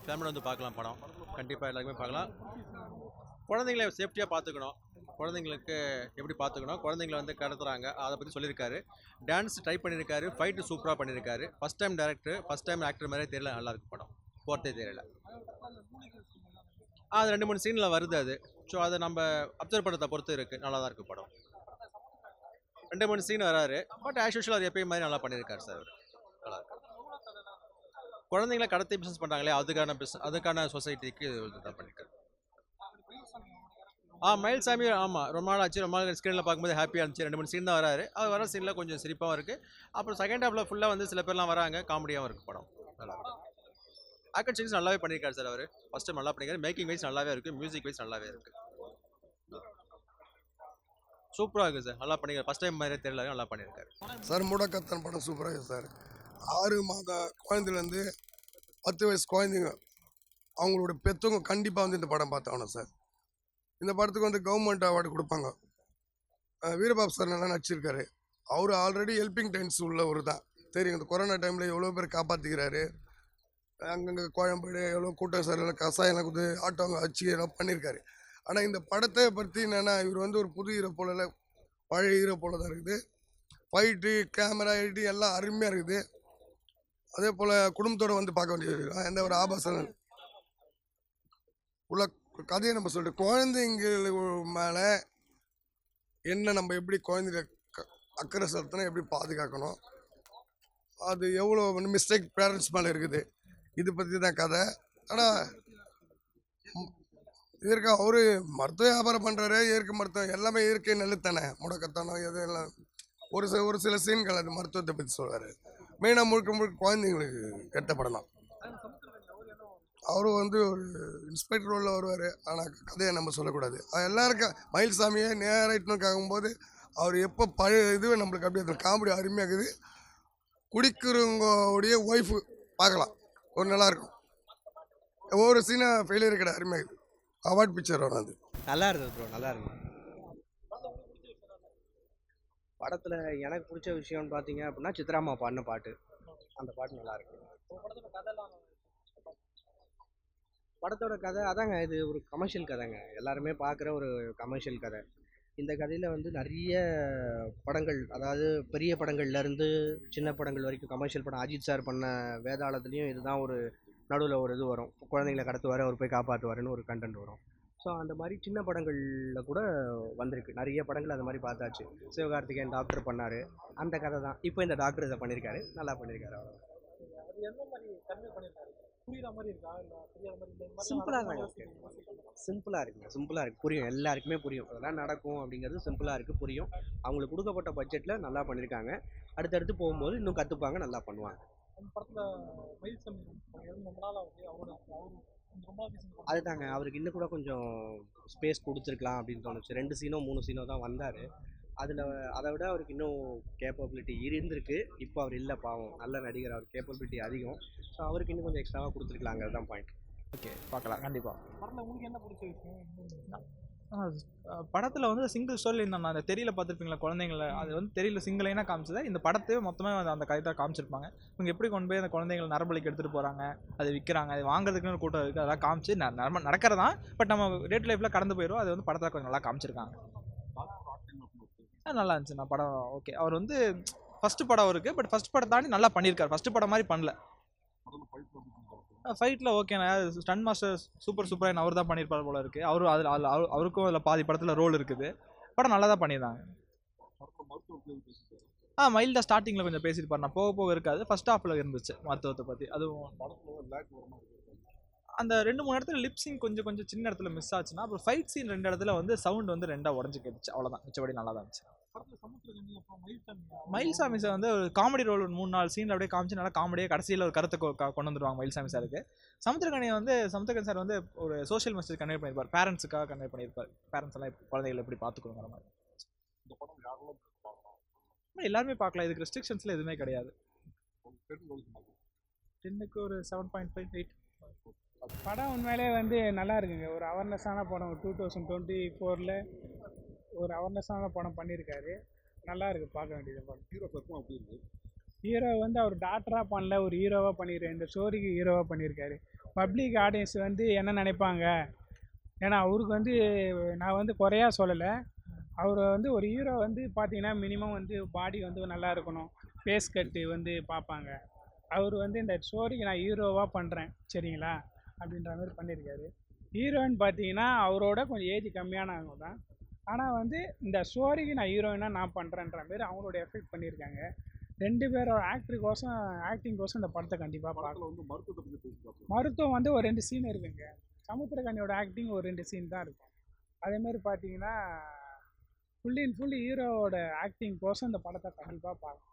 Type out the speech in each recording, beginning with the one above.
Family வந்து பார்க்கலாம் படம். கண்டிப்பாக எல்லாருமே பார்க்கலாம். குழந்தைங்கள சேஃப்டியாக பார்த்துக்கணும். குழந்தைங்களுக்கு எப்படி பார்த்துக்கணும், குழந்தைங்கள வந்து கடத்துறாங்க அதை பற்றி சொல்லியிருக்காரு. டான்ஸ் ட்ரை பண்ணியிருக்காரு, ஃபைட்டு சூப்பராக பண்ணியிருக்காரு. First time director, first time actor மாதிரியே தெரியல, நல்லா இருக்கு படம். போகிறதே தெரியல. அது 2 3 சீனில் வருது அது. ஸோ அதை நம்ம அப்சர்வ் பண்ணுறதை பொறுத்து இருக்குது. நல்லா தான் இருக்குது படம். 2 3 சீன் வராரு. பட் ஆஸ் யூஷுவல் அவர் எப்பயும் மாதிரி நல்லா பண்ணியிருக்காரு சார். நல்லா இருக்கு. குழந்தைங்கள கடத்தி பிஸ்னஸ் பண்ணுறாங்களே அதுக்கான சொசைட்டிக்கு தான் பண்ணியிருக்காரு. மயில்சாமி ஆமாம், ரொம்ப நாள் ஆச்சு. ரொம்ப நாள் ஸ்க்ரீனில் பார்க்கும்போது ஹாப்பியாக இருந்துச்சு. 2 3 சீன் தான் வராரு. அவர் வர சீனில் கொஞ்சம் சிரிப்பாகவும் இருக்குது. அப்புறம் செகண்ட் ஹாஃபில் ஃபுல்லாக வந்து சில பேர்லாம் வராங்க, காமெடியாகவும் இருக்குது படம். நல்லா இருக்கு. ஆக்ஷன் சீன்ஸ் நல்லாவே பண்ணியிருக்காரு சார் அவர். ஃபஸ்ட் டைம் நல்லா பண்ணியிருக்காரு. மேக்கிங் வைஸ் நல்லாவே இருக்குது, மியூசிக் வைஸ் நல்லாவே இருக்குது. சூப்பராக இருக்குது சார், நல்லா பண்ணியிருக்காரு. ஃபஸ்ட் டைம் மாதிரியே தெரியல, நல்லா பண்ணியிருக்காரு சார். முடக்கத்தன் படம் சூப்பராக இருக்குது சார். 6 மாத குழந்தைலேருந்து 10 வயசு குழந்தைங்க அவங்களோட பெற்றவங்க கண்டிப்பாக வந்து இந்த படம் பார்த்தாகணும் சார். இந்த படத்துக்கு வந்து கவர்மெண்ட் அவார்டு கொடுப்பாங்க. வீரபாபு சார் நல்லா நடிச்சிருக்காரு. அவர் ஆல்ரெடி ஹெல்பிங் டைம்ஸ் உள்ளவர் தான் தெரியும். இந்த கொரோனா டைமில் எவ்வளோ பேர் காப்பாற்றிக்கிறாரு. அங்கங்கே கோயம்பேடு எவ்வளோ கூட்டம் சார், எல்லாம் கசாயெல்லாம் கொடுத்து ஆட்டோங்க வச்சு எல்லாம் பண்ணியிருக்காரு. ஆனால் இந்த படத்தை பற்றி என்னென்னா, இவர் வந்து ஒரு புது ஹீரோ போல இல்லை, பழைய ஹீரோ போல தான் இருக்குது. ஃபைட்டு, கேமரா, எடிட்டிங் எல்லாம் அருமையாக இருக்குது. அதே போல் குடும்பத்தோடு வந்து பார்க்க வேண்டியது. எந்த ஒரு ஆபாசம் உள்ள கதையை நம்ம சொல்லிட்டு குழந்தைங்க மேலே என்ன, நம்ம எப்படி குழந்தைங்க அக்கறை செலுத்தினா எப்படி பாதுகாக்கணும், அது எவ்வளோ மிஸ்டேக் பேரண்ட்ஸ் மேலே இருக்குது, இது பற்றி தான் கதை. ஆனால் இதற்கு அவரு மருத்துவ வியாபாரம் பண்ணுறாரு. இயற்கை மருத்துவம் எல்லாமே இயற்கை நல்லுத்தானே. முடக்கத்தானோ எது எல்லாம் ஒரு சில சீன்கள் அது மருத்துவத்தை பற்றி சொல்கிறாரு. மெயினாக முழுக்க குழந்தைங்களுக்கு எடுத்த படம் தான். அவரு வந்து ஒரு இன்ஸ்பெக்டர் ரோலில் வருவார். ஆனால் கதையை நம்ம சொல்லக்கூடாது. எல்லாருக்கும் மயில்சாமியை நேராக ஆகும்போது அவர் எப்போ பழைய இதுவே நம்மளுக்கு அப்படியே காமெடி அருமையாக இருக்குது. குடிக்கிறவங்களுடைய ஒய்ஃபு பார்க்கலாம், ஒரு நல்லாயிருக்கும். ஒவ்வொரு சீனாக ஃபெயிலியர் கிடையாது, அருமையாக இருக்குது. அவார்ட் பிக்சர் வரும். அது நல்லா இருந்தது ப்ரோ, நல்லா இருந்தது. படத்தில் எனக்கு பிடிச்ச விஷயம்னு பார்த்தீங்க அப்படின்னா சித்ராமா பாடின பாட்டு. அந்த பாட்டு நல்லா இருக்கு. படத்தோட கதை அதாங்க, இது ஒரு கமர்ஷியல் கதைங்க. எல்லாருமே பார்க்குற ஒரு கமர்ஷியல் கதை. இந்த கதையில் வந்து நிறைய படங்கள், அதாவது பெரிய படங்கள்லேருந்து சின்ன படங்கள் வரைக்கும் கமர்ஷியல் படம். அஜித் சார் பண்ண வேதாளத்துலேயும் இதுதான் ஒரு நடுவில் ஒரு இது வரும். குழந்தைங்களை கடத்துவார், அவர் போய் காப்பாற்றுவாருன்னு ஒரு கண்டென்ட் வரும். ஸோ அந்த மாதிரி சின்ன படங்களில் கூட வந்திருக்கு. நிறைய படங்கள் அந்த மாதிரி பார்த்தாச்சு. சிவகார்த்திகேயன் டாக்டர் பண்ணார், அந்த கதை தான். இப்போ இந்த டாக்டர் இதை பண்ணியிருக்காரு, நல்லா பண்ணியிருக்காரு. அவ்வளோ சிம்பிளாக தாங்க இருக்கு. சிம்பிளாக இருக்குங்க, சிம்பிளாக இருக்குது, புரியும், எல்லாருக்குமே புரியும். அதெல்லாம் நடக்கும் அப்படிங்கிறது சிம்பிளாக இருக்குது, புரியும். அவங்களுக்கு கொடுக்கப்பட்ட பட்ஜெட்டில் நல்லா பண்ணியிருக்காங்க. அடுத்தடுத்து போகும்போது இன்னும் கற்றுப்பாங்க, நல்லா பண்ணுவாங்க. அதுதாங்க, அவருக்கு இன்னும் கூட கொஞ்சம் ஸ்பேஸ் கொடுத்துருக்கலாம் அப்படின்னு தோணுச்சு. 2 சீனோ 3 சீனோ தான் வந்தார். அதில் அதை விட அவருக்கு இன்னும் கேப்பபிலிட்டி இருந்திருக்கு. இப்போ அவர் இல்லை, பாவம், நல்ல நடிகர், அவர் கேப்பபிலிட்டி அதிகம். ஸோ அவருக்கு இன்னும் கொஞ்சம் எக்ஸ்ட்ராவாக கொடுத்துருக்கலாங்கிறது தான் பாயிண்ட். ஓகே, பார்க்கலாம் கண்டிப்பாக. படத்தில் வந்து சிங்கிள் ஸ்டோரி நான் அந்த தெரியல பார்த்துருப்பீங்களா குழந்தைங்கள, அது வந்து தெரியல சிங்கிளைனா காமிச்சதை இந்த படத்தையே மொத்தமாக அந்த கதை காமிச்சிருப்பாங்க. இவங்க எப்படி கொண்டு போய் அந்த குழந்தைங்களை நரம்பலிக்கு எடுத்துகிட்டு போகிறாங்க, அது விற்கிறாங்க, அது வாங்குறதுக்குன்னு ஒரு கூட்டம் இருக்குது, அதெல்லாம் காமிச்சு நடக்கிறதான். பட் நம்ம டே டு லைஃப்பில் கடந்து போயிடும். அது வந்து படத்தில் கொஞ்சம் நல்லா காமிச்சிருக்காங்க. நல்லா இருந்துச்சு. நான் படம் ஓகே. அவர் வந்து ஃபஸ்ட்டு படம் இருக்குது, பட் ஃபஸ்ட் படம் தாண்டி நல்லா பண்ணியிருக்காரு. ஃபஸ்ட்டு படம் மாதிரி பண்ணல. ஃபைட்டில் ஓகேண்ணா, ஸ்டன் மாஸ்டர் சூப்பராக அவர் தான் பண்ணியிருப்பார் போல இருக்குது. அவருக்கும் அதில் பாதி படத்தில் ரோல் இருக்குது. படம் நல்லா தான் பண்ணியிருந்தாங்க. மைல்டாக ஸ்டார்டிங்கில் கொஞ்சம் பேசியிருப்பார், நான் போக இருக்காது. ஃபர்ஸ்ட் ஹாஃபில் இருந்துச்சு மருத்துவத்தை பற்றி. அதுவும் அந்த 2 3 இடத்துல லிப்ஸிங் கொஞ்சம் சின்ன இடத்துல மிஸ் ஆச்சுன்னா, அப்புறம் ஃபைட் சீன் 2 இடத்துல வந்து சவுண்ட் வந்து 2ஆக உடஞ்சி கேட்டுச்சு, அவ்வளோதான். மிச்சபடி நல்லா தான் இருந்துச்சு. மயில்சாமி சார் வந்து ஒரு காமெடி ரோல் 3 4 சீனில் அப்படியே காமிச்சு நல்லா காமெடியாக கடைசியில் ஒரு கருத்தை கொண்டு வந்துடுவாங்க மயில்சாமி சாருக்கு. சமுத்திரகனி சார் வந்து ஒரு சோஷியல் மெசேஜ் கன்வே பண்ணியிருப்பார், பேரண்ட்ஸுக்காக கன்வே பண்ணியிருப்பார். பேரண்ட்ஸ் எல்லாம் குழந்தைகளை எப்படி பார்த்துக்கணுங்கிற மாதிரி. எல்லாருமே பார்க்கலாம், இதுக்கு ரெஸ்ட்ரிக்ஷன்ஸில் எதுவுமே கிடையாது. 10க்கு ஒரு 7.5 8. படம் உண்மையிலே வந்து நல்லா இருக்குங்க. ஒரு அவேர்னஸான படம். 2024ல் ஒரு அவேர்னஸான படம் பண்ணியிருக்காரு. நல்லா இருக்குது, பார்க்க வேண்டியது படம். ஹீரோ வந்து அவர் டாக்டராக பண்ணல, ஒரு ஹீரோவாக பண்ணியிருக்காரு. இந்த ஸ்டோரிக்கு ஹீரோவாக பண்ணியிருக்காரு. பப்ளிக் ஆடியன்ஸ் வந்து என்ன நினைப்பாங்க. ஏன்னா அவருக்கு வந்து நான் வந்து குறையா சொல்லலை. அவர் வந்து ஒரு ஹீரோ வந்து பார்த்தீங்கன்னா மினிமம் வந்து பாடி வந்து நல்லா இருக்கணும், ஃபேஸ் கட்டு வந்து பார்ப்பாங்க. அவர் வந்து இந்த ஸ்டோரிக்கு நான் ஹீரோவாக பண்ணுறேன் சரிங்களா அப்படின்ற மாதிரி பண்ணியிருக்காரு. ஹீரோயின் பார்த்தீங்கன்னா அவரோட கொஞ்சம் ஏஜ் கம்மியானவங்க தான். ஆனால் வந்து இந்த ஸ்டோரிக்கு நான் ஹீரோயினாக நான் பண்ணுறேன்ற மாதிரி அவங்களோட எஃபெக்ட் பண்ணியிருக்காங்க. 2 பேரோட ஆக்டிங் கோசம் இந்த படத்தை கண்டிப்பாக பார்க்கலாம். மருத்துவம் வந்து ஒரு 2 சீன் இருக்குங்க. சமுத்திரகனியோட ஆக்டிங் ஒரு 2 சீன் தான் இருக்கும். அதேமாதிரி பார்த்தீங்கன்னா ஃபுல் அண்ட் ஃபுல் ஹீரோவோட ஆக்டிங் கோசம் இந்த படத்தை கண்டிப்பாக பார்க்கலாம்.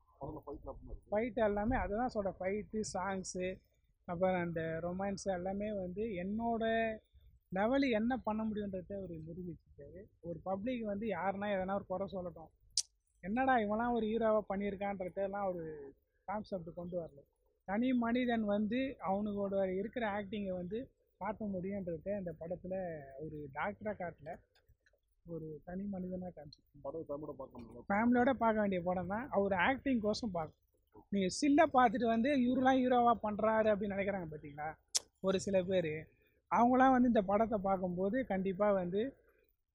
ஃபைட் எல்லாமே அதுதான் சொல்கிறேன். ஃபைட்டு, சாங்ஸு, அப்புறம் அந்த ரொமான்ஸு எல்லாமே வந்து என்னோட லெவலு என்ன பண்ண முடியுன்றதை அவர் நிரூபிச்சிருக்காரு. ஒரு பப்ளிக் வந்து யாருன்னா எதனா ஒரு குறை சொல்லட்டும், என்னடா இவன்லாம் ஒரு ஹீரோவாக பண்ணியிருக்கான்றதெல்லாம் ஒரு கான்செப்ட் கொண்டு வரல. தனி மனிதன் வந்து அவனுக்கோட இருக்கிற ஆக்டிங்கை வந்து காட்ட முடியுன்றத இந்த படத்தில் ஒரு டாக்டராக காட்டல, ஒரு தனி மனிதனாக காமிச்சிருக்காங்க. ஃபேமிலியோட பார்க்க வேண்டிய படம் தான். அவர் ஆக்டிங் கோசம் பார்க்கணும். நீங்கள் ஸ்டில்லை பார்த்துட்டு வந்து இவரெலாம் ஹீரோவாக பண்ணுறாரு அப்படின்னு நினைக்கிறாங்க பார்த்தீங்களா ஒரு சில பேர். அவங்களாம் வந்து இந்த படத்தை பார்க்கும்போது கண்டிப்பாக வந்து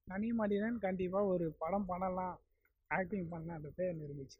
தனி மனிதன் கண்டிப்பாக ஒரு படம் பண்ணலாம், ஆக்டிங் பண்ணலான்றதை நிரூபிச்சு.